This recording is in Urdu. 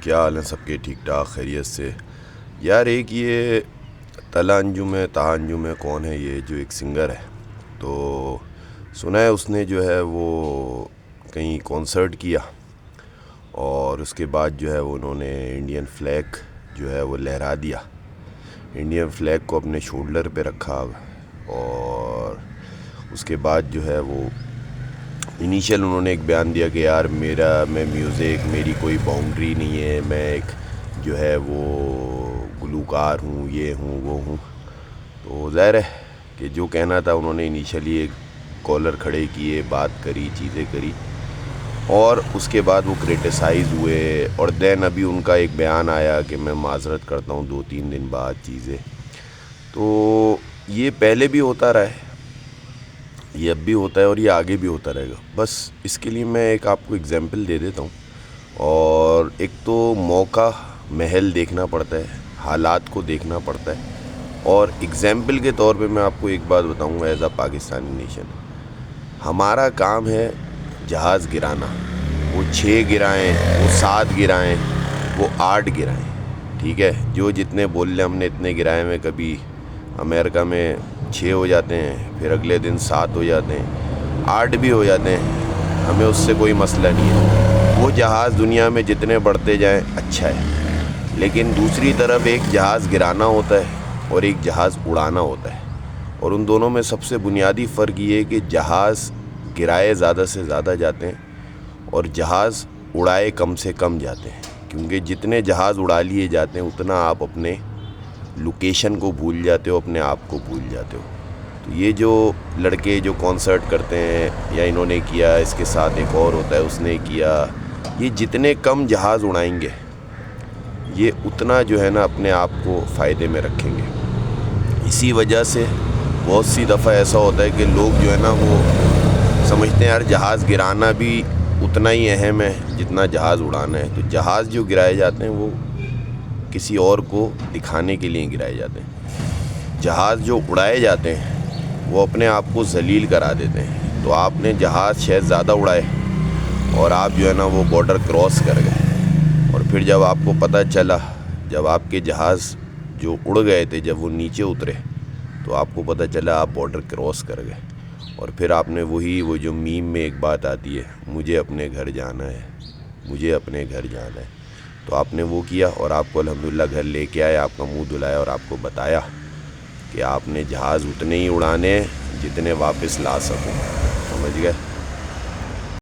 کیا حال ہیں سب کے؟ ٹھیک ٹھاک خیریت سے؟ یار ایک یہ تلا انجم ہے تہا انجم ہے، کون ہے یہ جو ایک سنگر ہے، تو سنا ہے اس نے جو ہے وہ کہیں کانسرٹ کیا اور اس کے بعد جو ہے وہ انہوں نے انڈین فلیگ جو ہے وہ لہرا دیا، انڈین فلیگ کو اپنے شولڈر پہ رکھا اور اس کے بعد جو ہے وہ انیشیل انہوں نے ایک بیان دیا کہ یار میں میوزک میری کوئی باؤنڈری نہیں ہے، میں ایک جو ہے وہ گلوکار ہوں، یہ ہوں وہ ہوں. تو ظاہر ہے کہ جو کہنا تھا انہوں نے انیشیلی ایک کالر کھڑے کیے، بات کری، چیزیں کری اور اس کے بعد وہ کرٹیسائز ہوئے اور دین ابھی ان کا ایک بیان آیا کہ میں معذرت کرتا ہوں 2-3 دن بعد چیزیں. تو یہ پہلے بھی ہوتا رہا ہے، یہ اب بھی ہوتا ہے اور یہ آگے بھی ہوتا رہے گا. بس اس کے لیے میں ایک آپ کو اگزامپل دے دیتا ہوں. اور ایک تو موقع محل دیکھنا پڑتا ہے، حالات کو دیکھنا پڑتا ہے. اور اگزامپل کے طور پہ میں آپ کو ایک بات بتاؤں گا، ایز اے پاکستانی نیشن ہمارا کام ہے جہاز گرانا. وہ 6 گرائیں، وہ 7 گرائیں، وہ 8 گرائیں، ٹھیک ہے. جو جتنے بول لیں ہم نے اتنے گرائے میں، کبھی امریکہ میں 6 ہو جاتے ہیں، پھر اگلے دن 7 ہو جاتے ہیں، 8 بھی ہو جاتے ہیں، ہمیں اس سے کوئی مسئلہ نہیں ہے. وہ جہاز دنیا میں جتنے بڑھتے جائیں اچھا ہے، لیکن دوسری طرف ایک جہاز گرانا ہوتا ہے اور ایک جہاز اڑانا ہوتا ہے. اور ان دونوں میں سب سے بنیادی فرق یہ ہے کہ جہاز گرائے زیادہ سے زیادہ جاتے ہیں اور جہاز اڑائے کم سے کم جاتے ہیں. کیونکہ جتنے جہاز اڑا لیے جاتے ہیں اتنا آپ اپنے لوکیشن کو بھول جاتے ہو، اپنے آپ کو بھول جاتے ہو. تو یہ جو لڑکے جو کانسرٹ کرتے ہیں یا انہوں نے کیا، اس کے ساتھ ایک اور ہوتا ہے اس نے کیا، یہ جتنے کم جہاز اڑائیں گے یہ اتنا جو ہے نا اپنے آپ کو فائدے میں رکھیں گے. اسی وجہ سے بہت سی دفعہ ایسا ہوتا ہے کہ لوگ جو ہے نا وہ سمجھتے ہیں یار جہاز گرانا بھی اتنا ہی اہم ہے جتنا جہاز اڑانا ہے. تو جہاز جو گرائے جاتے ہیں وہ کسی اور کو دکھانے کے لیے گرائے جاتے ہیں. جہاز جو اڑائے جاتے ہیں وہ اپنے آپ کو ذلیل کرا دیتے ہیں. تو آپ نے جہاز شاید زیادہ اڑائے اور آپ جو ہے نا وہ بارڈر کراس کر گئے، اور پھر جب آپ کو پتہ چلا، جب آپ کے جہاز جو اڑ گئے تھے جب وہ نیچے اترے تو آپ کو پتہ چلا آپ بارڈر کراس کر گئے. اور پھر آپ نے وہ جو میم میں ایک بات آتی ہے، مجھے اپنے گھر جانا ہے، مجھے اپنے گھر جانا ہے. تو آپ نے وہ کیا اور آپ کو الحمدللہ گھر لے کے آئے، آپ کا منہ دھلایا اور آپ کو بتایا کہ آپ نے جہاز اتنے ہی اڑانے ہیں جتنے واپس لا سکو. سمجھ گئے؟